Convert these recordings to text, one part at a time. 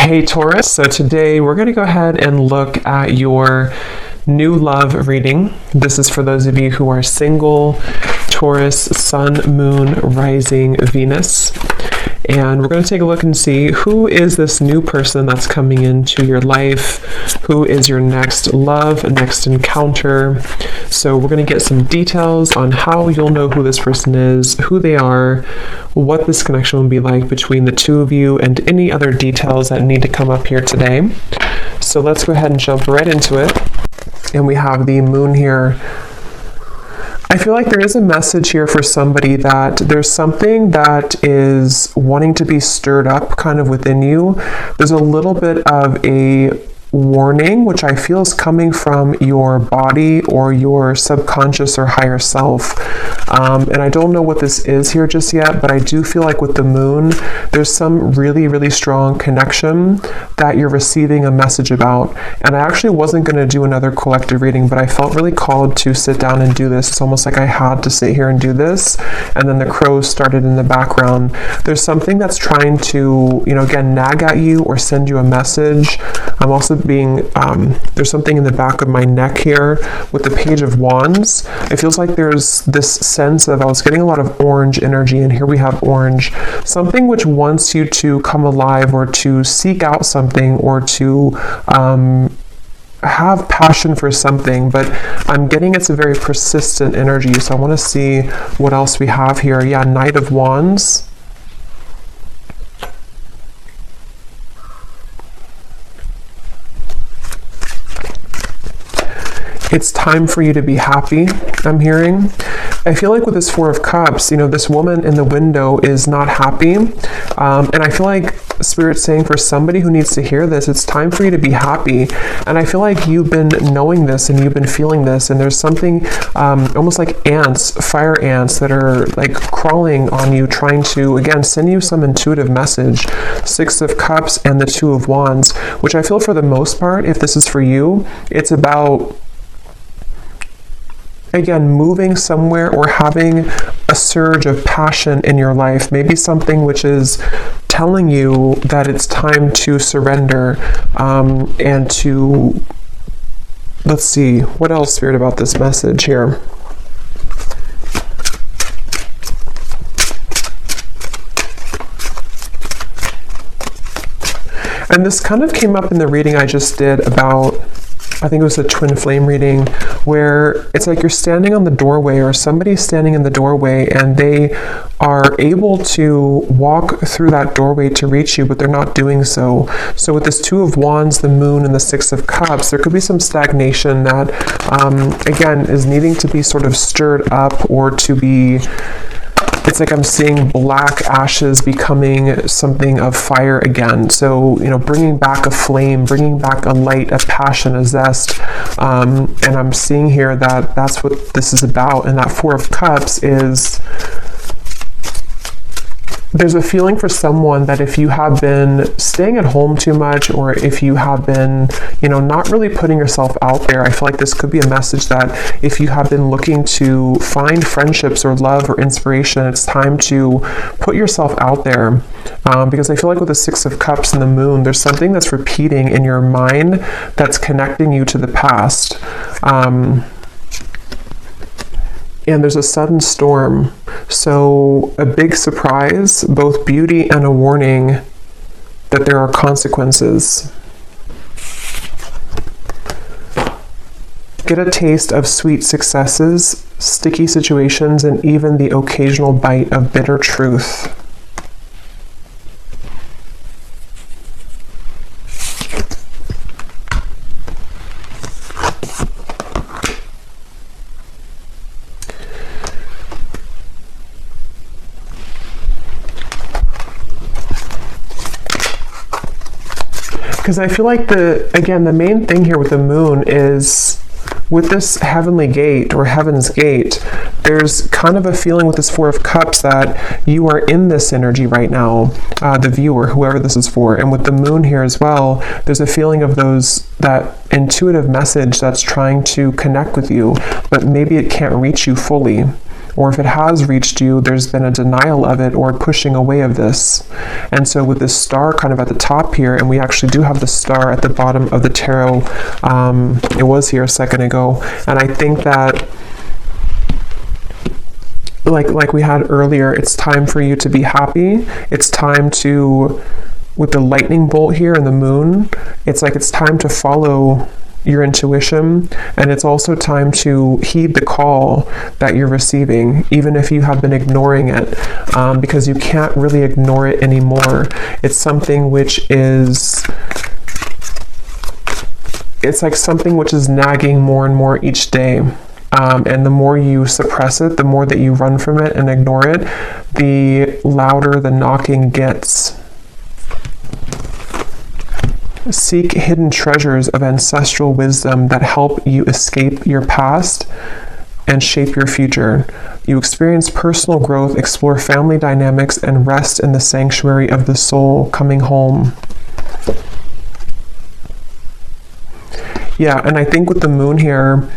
Hey Taurus, so today we're going to go ahead and look at your new love reading. This is for those of you who are single, Taurus, Sun, Moon, Rising, Venus. And we're going to take a look and see who is this new person that's coming into your life, who is your next love, next encounter. So we're going to get some details on how you'll know who this person is, who they are, what this connection will be like between the two of you, and any other details that need to come up here today. So let's go ahead and jump right into it. And we have the moon here. I feel like there is a message here for somebody that there's something that is wanting to be stirred up kind of within you. There's a little bit of a warning, which I feel is coming from your body or your subconscious or higher self. And I don't know what this is here just yet, but I do feel like with the moon, there's some really, really strong connection that you're receiving a message about. And I actually wasn't going to do another collective reading, but I felt really called to sit down and do this. It's almost like I had to sit here and do this. And then the crows started in the background. There's something that's trying to, again, nag at you or send you a message. I'm also there's something in the back of my neck here with the Page of Wands. It feels like there's this sense of, I was getting a lot of orange energy, and here we have orange. Something which wants you to come alive or to seek out something or to have passion for something, but I'm getting it's a very persistent energy. So I want to see what else we have here. Yeah, Knight of Wands. It's time for you to be happy, I'm hearing. I feel like with this Four of Cups, this woman in the window is not happy. And I feel like Spirit's saying for somebody who needs to hear this, it's time for you to be happy. And I feel like you've been knowing this and you've been feeling this, and there's something almost like ants, fire ants that are like crawling on you, trying to, again, send you some intuitive message. Six of Cups and the Two of Wands, which I feel for the most part, if this is for you, it's about, again, moving somewhere or having a surge of passion in your life, maybe something which is telling you that it's time to surrender and to, let's see, what else, Spirit, about this message here? And this kind of came up in the reading I just did about, I think it was a twin flame reading, where it's like you're standing on the doorway or somebody's standing in the doorway and they are able to walk through that doorway to reach you, but they're not doing so. So with this Two of Wands, the Moon, and the Six of Cups, there could be some stagnation that, again, is needing to be sort of stirred up or to be, it's like I'm seeing black ashes becoming something of fire again. So, bringing back a flame, bringing back a light, a passion, a zest. And I'm seeing here that that's what this is about. And that Four of Cups is, there's a feeling for someone that if you have been staying at home too much, or if you have been, not really putting yourself out there, I feel like this could be a message that if you have been looking to find friendships or love or inspiration, it's time to put yourself out there. Because I feel like with the Six of Cups and the Moon, there's something that's repeating in your mind that's connecting you to the past. And there's a sudden storm. So a big surprise, both beauty and a warning that there are consequences. Get a taste of sweet successes, sticky situations, and even the occasional bite of bitter truth. Because I feel like the main thing here with the moon is with this heavenly gate or heaven's gate, there's kind of a feeling with this Four of Cups that you are in this energy right now, the viewer, whoever this is for. And with the moon here as well, there's a feeling of that intuitive message that's trying to connect with you, but maybe it can't reach you fully. or if it has reached you, there's been a denial of it or pushing away of this. And so with this star kind of at the top here, and we actually do have the star at the bottom of the tarot, it was here a second ago, and I think that like we had earlier, it's time for you to be happy. It's time to, with the lightning bolt here and the moon, it's like it's time to follow your intuition, and it's also time to heed the call that you're receiving, even if you have been ignoring it, because you can't really ignore it anymore. It's something which is, it's like something which is nagging more and more each day. And the more you suppress it, the more that you run from it and ignore it, the louder the knocking gets. Seek hidden treasures of ancestral wisdom that help you escape your past and shape your future. You experience personal growth, explore family dynamics, and rest in the sanctuary of the soul, coming home. Yeah, and I think with the moon here,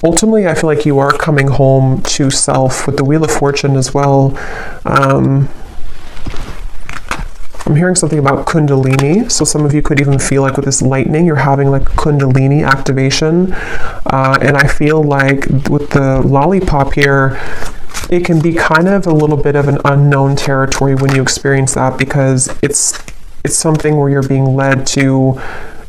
ultimately I feel like you are coming home to self with the Wheel of Fortune as well. I'm hearing something about Kundalini, so some of you could even feel like with this lightning, you're having like Kundalini activation, and I feel like with the lollipop here, it can be kind of a little bit of an unknown territory when you experience that, because it's something where you're being led to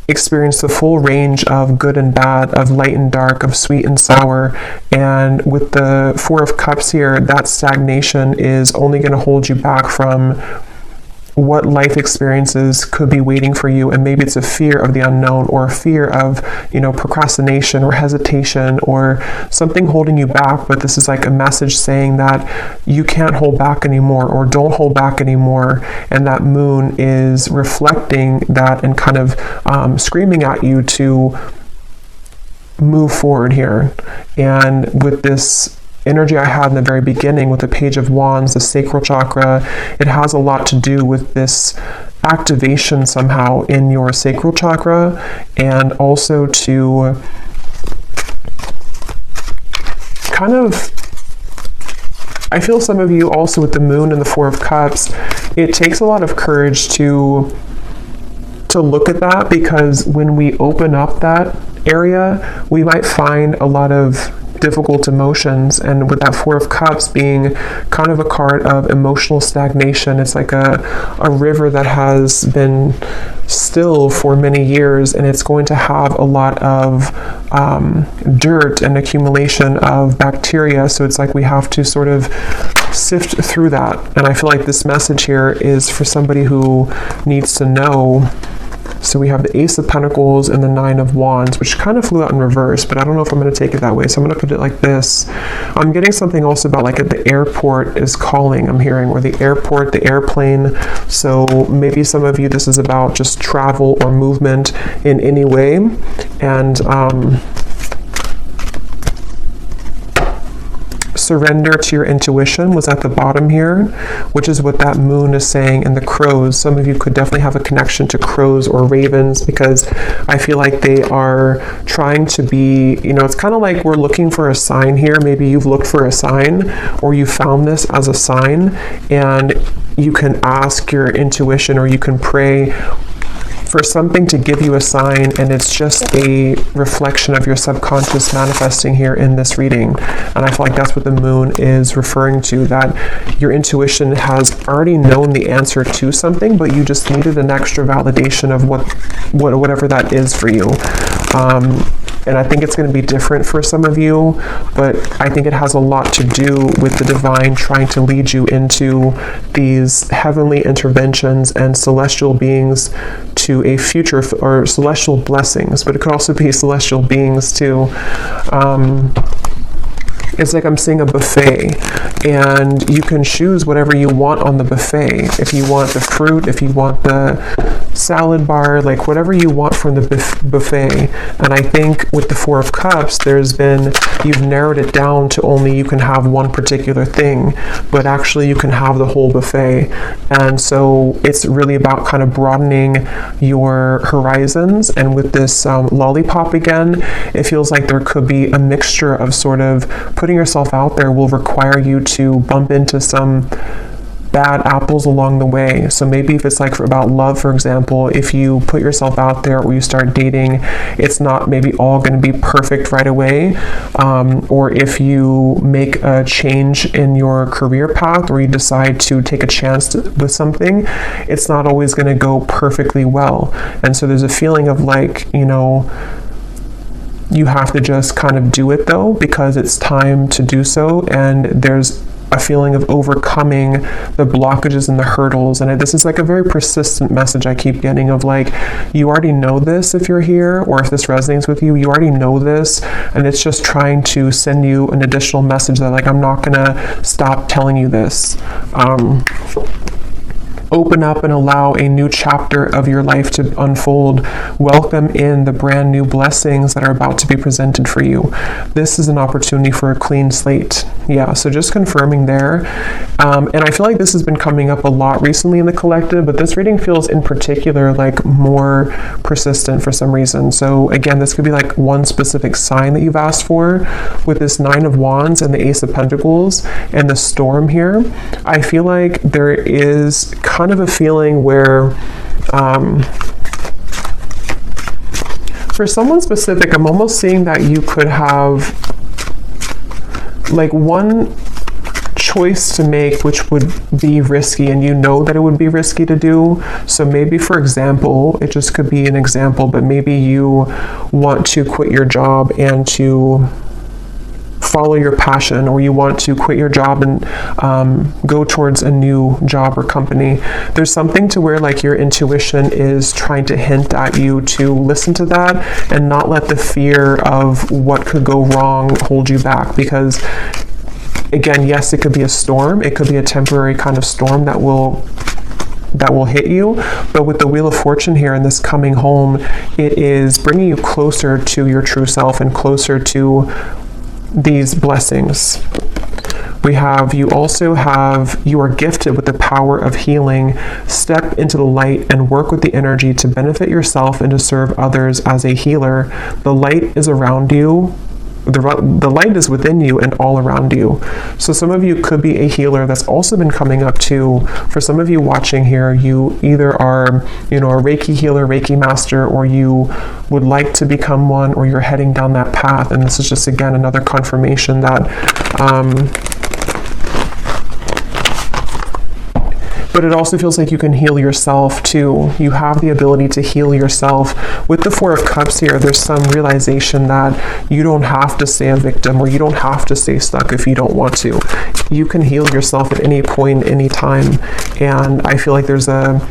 experience the full range of good and bad, of light and dark, of sweet and sour. And with the Four of Cups here, that stagnation is only going to hold you back from what life experiences could be waiting for you. And maybe it's a fear of the unknown, or a fear of, procrastination or hesitation or something holding you back. But this is like a message saying that you can't hold back anymore, or don't hold back anymore. And that moon is reflecting that and kind of screaming at you to move forward here. And with this energy I had in the very beginning with the Page of Wands, the sacral chakra, it has a lot to do with this activation somehow in your sacral chakra, and also to kind of, I feel some of you also with the moon and the Four of Cups, it takes a lot of courage to look at that, because when we open up that area, we might find a lot of difficult emotions. And with that Four of Cups being kind of a card of emotional stagnation, it's like a river that has been still for many years, and it's going to have a lot of dirt and accumulation of bacteria. So it's like we have to sort of sift through that. And I feel like this message here is for somebody who needs to know. So we have the Ace of Pentacles and the Nine of Wands, which kind of flew out in reverse, but I don't know if I'm going to take it that way. So I'm going to put it like this. I'm getting something also about like at the airport is calling, I'm hearing, or the airport, the airplane. So maybe some of you, this is about just travel or movement in any way. And surrender to your intuition was at the bottom here, which is what that moon is saying. And the crows, some of you could definitely have a connection to crows or ravens, because I feel like they are trying to be, it's kind of like we're looking for a sign here. Maybe you've looked for a sign, or you found this as a sign, and you can ask your intuition, or you can pray for something to give you a sign, and it's just a reflection of your subconscious manifesting here in this reading. And I feel like that's what the moon is referring to, that your intuition has already known the answer to something, but you just needed an extra validation of whatever that is for you. And I think it's going to be different for some of you, but I think it has a lot to do with the divine trying to lead you into these heavenly interventions and celestial beings to a future, or celestial blessings, but it could also be celestial beings too. It's like I'm seeing a buffet, and you can choose whatever you want on the buffet. If you want the fruit, if you want the salad bar, like whatever you want from the buffet. And I think with the Four of Cups, you've narrowed it down to only you can have one particular thing, but actually you can have the whole buffet. And so it's really about kind of broadening your horizons. And with this lollipop again, it feels like there could be a mixture of sort of putting yourself out there will require you to bump into some bad apples along the way. So maybe if it's like about love, for example, if you put yourself out there or you start dating, it's not maybe all going to be perfect right away. Or if you make a change in your career path or you decide to take a chance with something, it's not always going to go perfectly well. And so there's a feeling of like, you have to just kind of do it though, because it's time to do so. And there's a feeling of overcoming the blockages and the hurdles. And this is like a very persistent message I keep getting of like, you already know this if you're here, or if this resonates with you, you already know this. And it's just trying to send you an additional message that like, I'm not gonna stop telling you this. Open up and allow a new chapter of your life to unfold. Welcome in the brand new blessings that are about to be presented for you. This is an opportunity for a clean slate. Yeah, so just confirming there. And I feel like this has been coming up a lot recently in the collective, but this reading feels in particular like more persistent for some reason. So again, this could be like one specific sign that you've asked for. With this Nine of Wands and the Ace of Pentacles and the Storm here, I feel like there is kind of a feeling where for someone specific, I'm almost seeing that you could have like one choice to make which would be risky, and you know that it would be risky to do. So maybe, for example, it just could be an example, but maybe you want to quit your job and to follow your passion, or you want to quit your job and go towards a new job or company. There's something to where like your intuition is trying to hint at you to listen to that and not let the fear of what could go wrong hold you back. Because again, yes, it could be a storm. It could be a temporary kind of storm that will hit you. But with the Wheel of Fortune here and this coming home, it is bringing you closer to your true self and closer to these blessings. You are gifted with the power of healing. Step into the light and work with the energy to benefit yourself and to serve others as a healer. The light is around you. The light is within you and all around you. So some of you could be a healer. That's also been coming up too. For some of you watching here, you either are, a Reiki healer, Reiki master, or you would like to become one, or you're heading down that path. And this is just, again, another confirmation that but it also feels like you can heal yourself too. You have the ability to heal yourself. With the Four of Cups here, there's some realization that you don't have to stay a victim, or you don't have to stay stuck if you don't want to. You can heal yourself at any point, any time. And I feel like there's a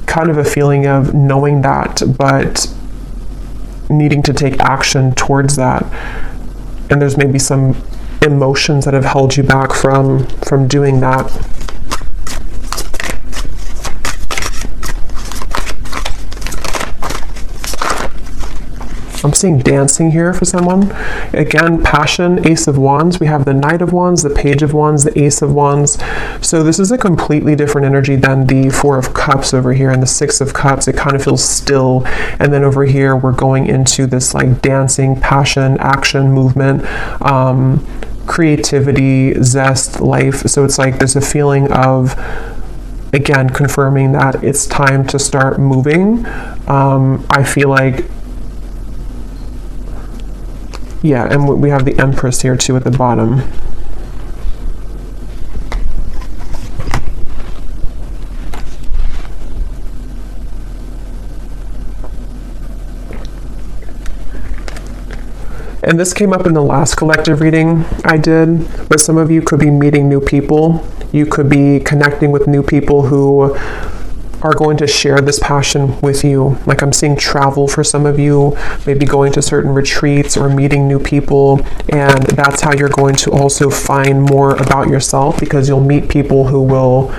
kind of a feeling of knowing that, but needing to take action towards that. And there's maybe some emotions that have held you back from doing that. I'm seeing dancing here for someone. Again, passion, Ace of Wands. We have the Knight of Wands, the Page of Wands, the Ace of Wands. So this is a completely different energy than the Four of Cups over here and the Six of Cups. It kind of feels still. And then over here, we're going into this like dancing, passion, action, movement, creativity, zest, life. So it's like there's a feeling of, again, confirming that it's time to start moving. I feel like, yeah, and we have the Empress here too at the bottom. And this came up in the last collective reading I did, but some of you could be meeting new people. You could be connecting with new people who are going to share this passion with you. Like I'm seeing travel for some of you, maybe going to certain retreats or meeting new people. And that's how you're going to also find more about yourself, because you'll meet people who will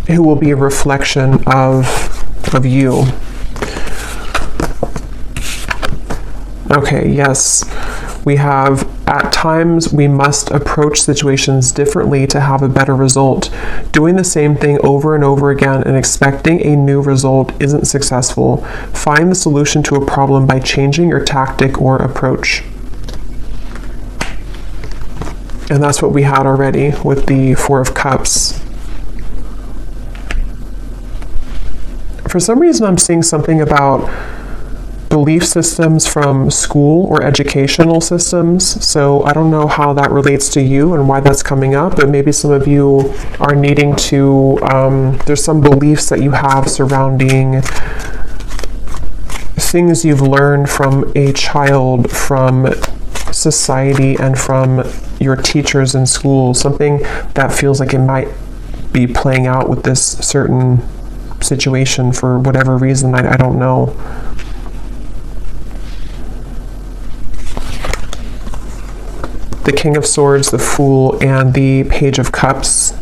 who will be a reflection of you. Okay, yes. We have, at times, we must approach situations differently to have a better result. Doing the same thing over and over again and expecting a new result isn't successful. Find the solution to a problem by changing your tactic or approach. And that's what we had already with the Four of Cups. For some reason, I'm seeing something about belief systems from school or educational systems. So I don't know how that relates to you and why that's coming up, but maybe some of you are needing to, there's some beliefs that you have surrounding things you've learned from a child, from society, and from your teachers in school. Something that feels like it might be playing out with this certain situation for whatever reason, I don't know. The King of Swords, the Fool, and the Page of Cups.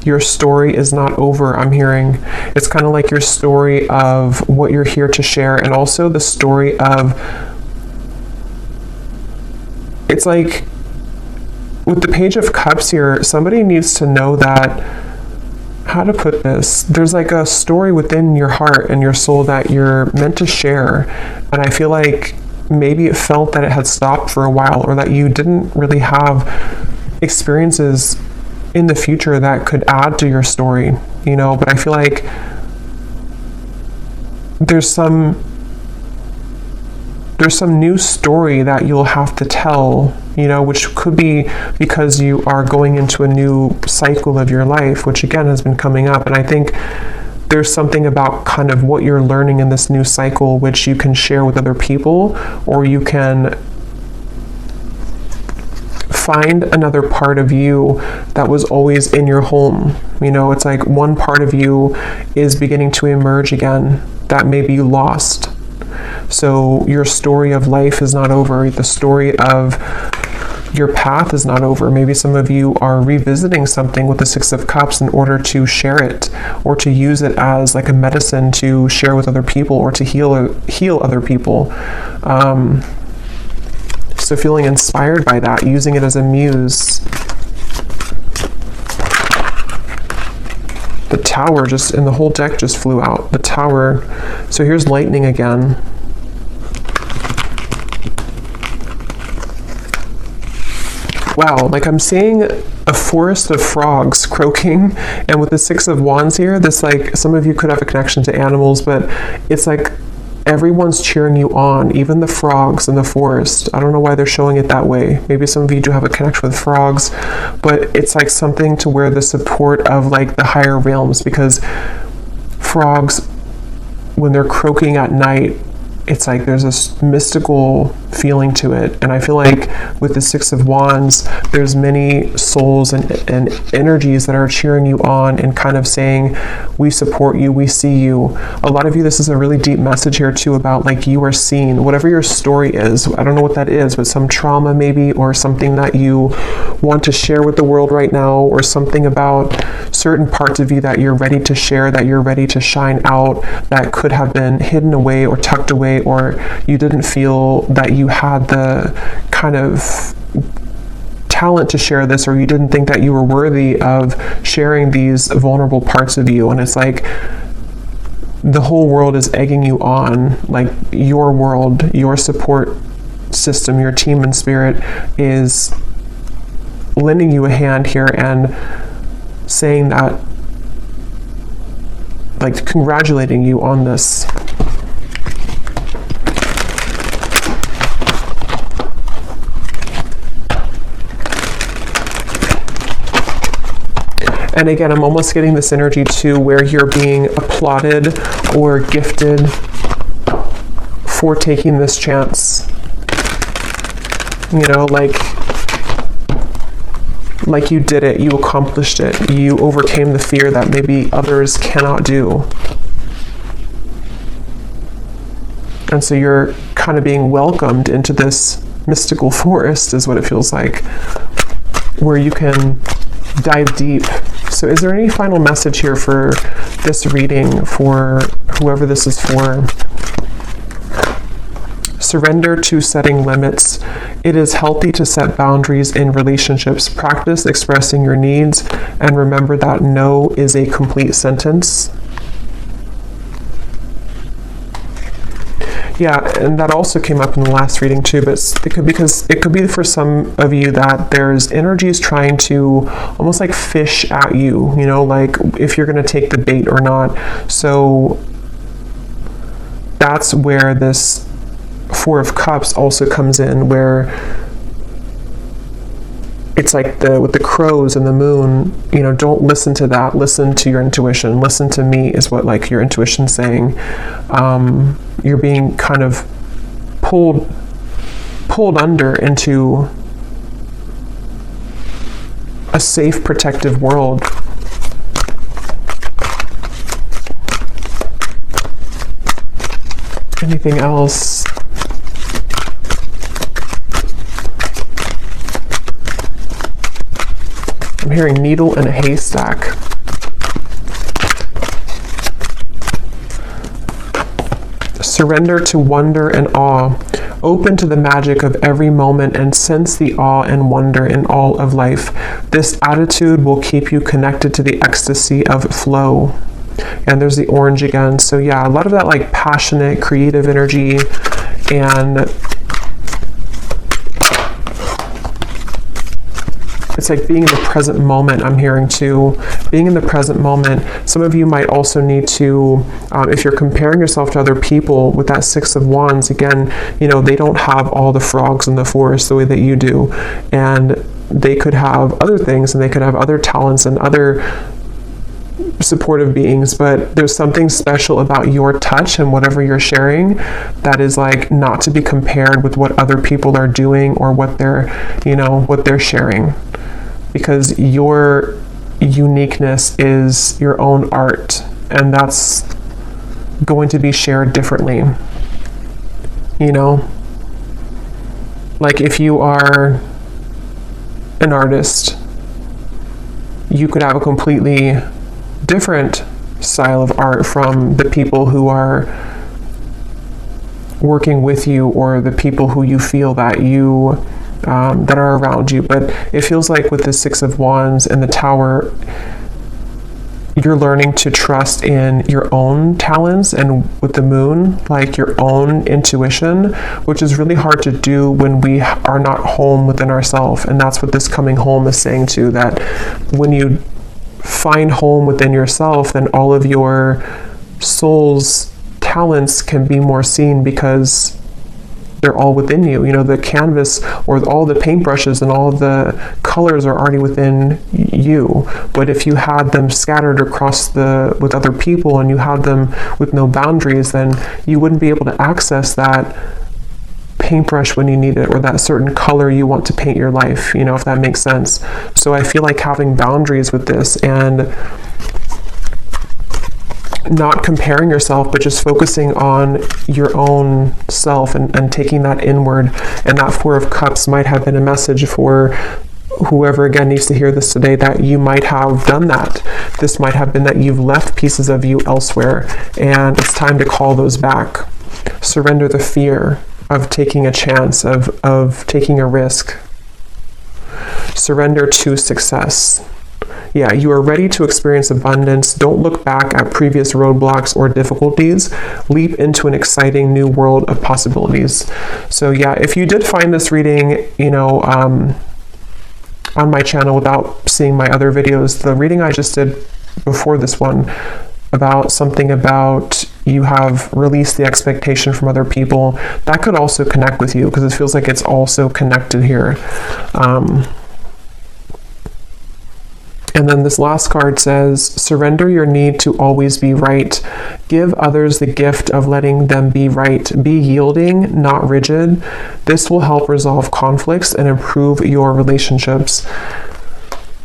Your story is not over, I'm hearing. It's kind of like your story of what you're here to share, and also the story of, it's like, with the Page of Cups here, somebody needs to know that, how to put this, there's like a story within your heart and your soul that you're meant to share, and I feel like maybe it felt that it had stopped for a while, or that you didn't really have experiences in the future that could add to your story, you know, but I feel like there's some new story that you'll have to tell, you know, which could be because you are going into a new cycle of your life, which again has been coming up. And I think there's something about kind of what you're learning in this new cycle, which you can share with other people, or you can find another part of you that was always in your home. You know, it's like one part of you is beginning to emerge again that maybe you lost. So your story of life is not over. The story of your path is not over. Maybe some of you are revisiting something with the Six of Cups in order to share it, or to use it as like a medicine to share with other people, or to heal other people. So feeling inspired by that, using it as a muse. The Tower just, and the whole deck just flew out. The Tower. So here's lightning again. Wow, like I'm seeing a forest of frogs croaking, and with the Six of Wands here, this, like, some of you could have a connection to animals, but it's like everyone's cheering you on, even the frogs in the forest. I don't know why they're showing it that way. Maybe some of you do have a connection with frogs, but it's like something to where the support of like the higher realms, because frogs, when they're croaking at night, it's like there's this mystical feeling to it. And I feel like with the Six of Wands, there's many souls and energies that are cheering you on and kind of saying, we support you, we see you. A lot of you, this is a really deep message here too about like you are seen. Whatever your story is, I don't know what that is, but some trauma maybe, or something that you want to share with the world right now, or something about certain parts of you that you're ready to share, that you're ready to shine out, that could have been hidden away or tucked away, or you didn't feel that you had the kind of talent to share this, or you didn't think that you were worthy of sharing these vulnerable parts of you. And it's like the whole world is egging you on, like your world, your support system, your team and spirit is lending you a hand here and saying that, like congratulating you on this. And again, I'm almost getting this energy too, where you're being applauded or gifted for taking this chance. You know, like you did it, you accomplished it, you overcame the fear that maybe others cannot do. And so you're kind of being welcomed into this mystical forest, is what it feels like, where you can dive deep, So is there any final message here for this reading, for whoever this is for? Surrender to setting limits. It is healthy to set boundaries in relationships. Practice expressing your needs and remember that no is a complete sentence. Yeah, and that also came up in the last reading too, but because it could be for some of you that there's energies trying to almost like fish at you, you know, like if you're going to take the bait or not. So that's where this Four of Cups also comes in, where it's like with the crows and the moon, you know, don't listen to that. Listen to your intuition. Listen to me is what like your intuition's saying. You're being kind of pulled under into a safe, protective world. Anything else? I'm hearing needle in a haystack. Surrender to wonder and awe. Open to the magic of every moment and sense the awe and wonder in all of life. This attitude will keep you connected to the ecstasy of flow. And there's the orange again. So yeah, a lot of that like passionate, creative energy, and it's like being in the present moment. I'm hearing too, being in the present moment. Some of you might also need to, if you're comparing yourself to other people with that Six of Wands, again, you know, they don't have all the frogs in the forest the way that you do. And they could have other things, and they could have other talents and other supportive beings, but there's something special about your touch and whatever you're sharing that is like not to be compared with what other people are doing or what they're, you know, what they're sharing. Because your uniqueness is your own art, and that's going to be shared differently. You know, like if you are an artist, you could have a completely different style of art from the people who are working with you or the people who you feel that you that are around you. But it feels like with the Six of Wands and the Tower, you're learning to trust in your own talents, and with the Moon, like your own intuition, which is really hard to do when we are not home within ourselves. And that's what this coming home is saying too, that when you find home within yourself, then all of your soul's talents can be more seen because they're all within you. You know, the canvas or all the paintbrushes and all the colors are already within you. But if you had them scattered across with other people, and you had them with no boundaries, then you wouldn't be able to access that paintbrush when you need it, or that certain color you want to paint your life, you know, if that makes sense. So I feel like having boundaries with this, and not comparing yourself, but just focusing on your own self and taking that inward. And that Four of Cups might have been a message for whoever again needs to hear this today, that you might have done that. This might have been that you've left pieces of you elsewhere, and it's time to call those back. Surrender the fear of taking a chance, of taking a risk. Surrender to success. Yeah, you are ready to experience abundance. Don't look back at previous roadblocks or difficulties. Leap into an exciting new world of possibilities. So yeah, if you did find this reading, you know, on my channel without seeing my other videos, the reading I just did before this one about something about you have released the expectation from other people, that could also connect with you, because it feels like it's also connected here. And then this last card says, surrender your need to always be right. Give others the gift of letting them be right. Be yielding, not rigid. This will help resolve conflicts and improve your relationships.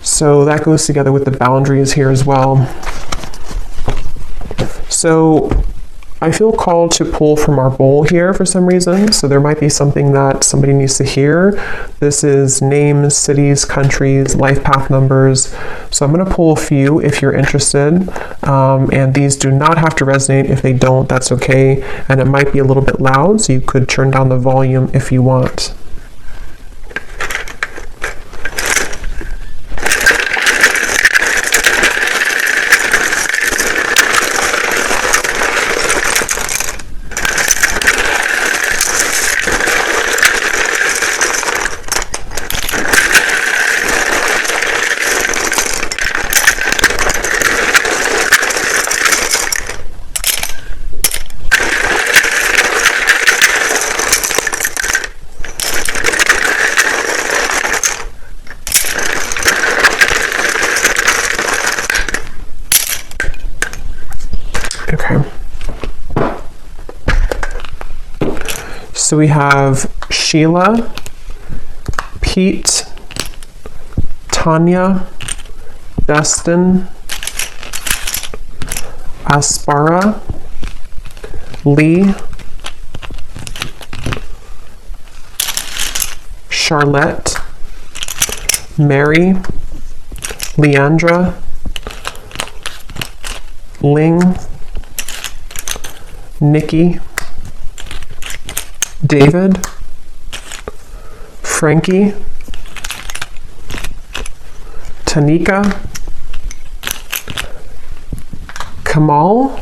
So that goes together with the boundaries here as well. So I feel called to pull from our bowl here for some reason, so there might be something that somebody needs to hear. This is names, cities, countries, life path numbers. So I'm going to pull a few if you're interested, and these do not have to resonate. If they don't, that's okay, and it might be a little bit loud, so you could turn down the volume if you want. Okay. So we have Sheila, Pete, Tanya, Destin, Aspara, Lee, Charlotte, Mary, Leandra, Ling, Nikki, David, Frankie, Tanika, Kamal,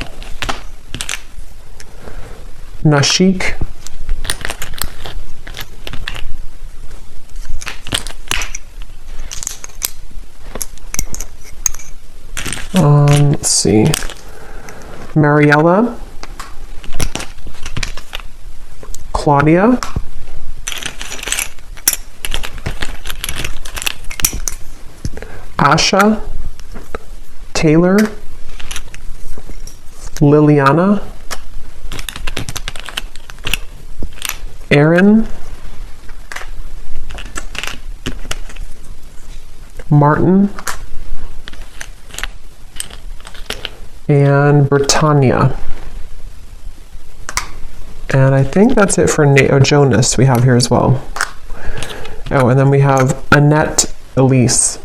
Nashik, let's see, Mariella, Claudia, Asha, Taylor, Liliana, Aaron, Martin, and Britannia. And I think that's it for Jonas we have here as well. Oh, and then we have Annette Elise.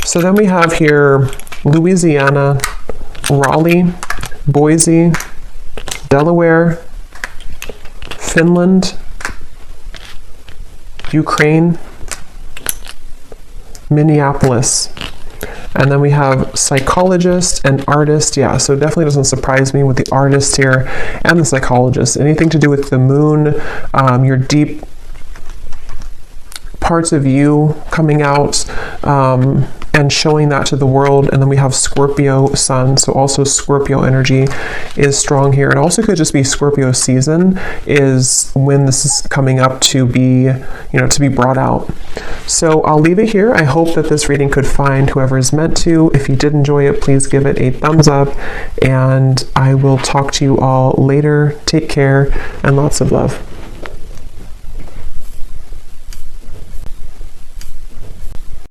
So then we have here Louisiana, Raleigh, Boise, Delaware, Finland, Ukraine, Minneapolis. And then we have psychologist and artist. Yeah, so it definitely doesn't surprise me with the artist here and the psychologist. Anything to do with the moon, your deep parts of you coming out and showing that to the world. And then we have Scorpio sun, so also Scorpio energy is strong here. It also could just be Scorpio season is when this is coming up to be, to be brought out. So I'll leave it here. I hope that this reading could find whoever is meant to. If you did enjoy it, please give it a thumbs up, and I will talk to you all later. Take care and lots of love.